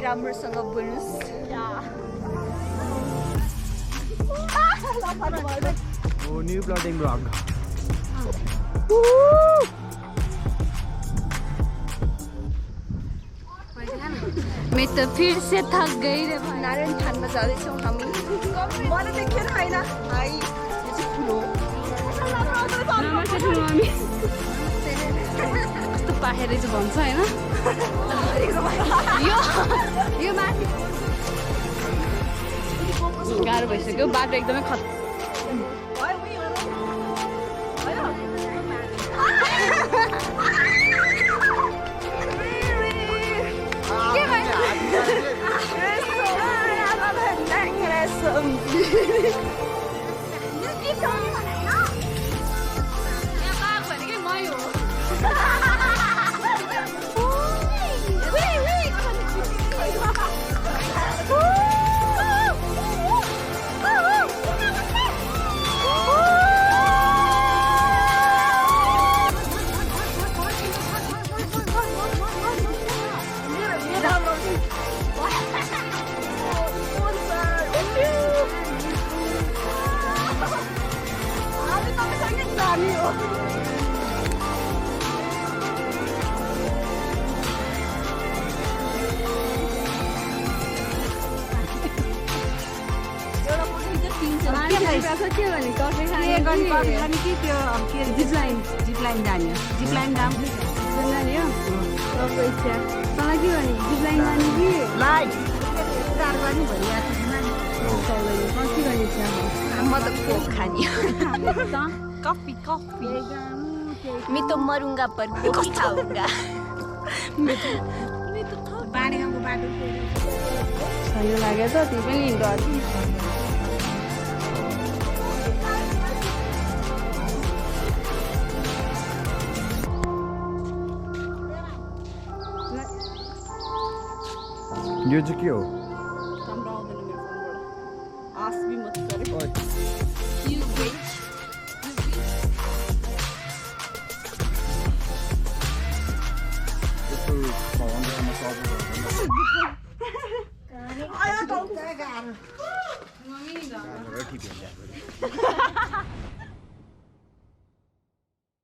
राम्रोसँग बोल्नुस् Oh, new vlogging vlog. मैं तो फिर से थक गई रे नारायण थानमा जाँदैछौँ हामी मलाई देखेन हैन हाई यो चाहिँ ठुलो नमस्ते ठुलो मम्मी कस्तो पाखेर चाहिँ भन्छ हैन यो माथि गाह्रो भइसक्यो बाटो एकदमै खतरा जिपलाइन जाने जिपलाइन दाम जाने हो सबको इच्छा तँलाई के भने जिपलाइन जाने कि लाइट उधार गर्ने भनिरहेको छ कति गर्ने इच्छा म त कोक खाने कफी कफी मैं तो मरूंगा पर कॉफी खाऊंगा मैं तो बाँडेको बाटो सही लाग्यो त ती पनि डर यो चाहिँ के हो राम्रो आउँदैन मेरो फोनबाट आस भी मत गरे यु वेट रोटी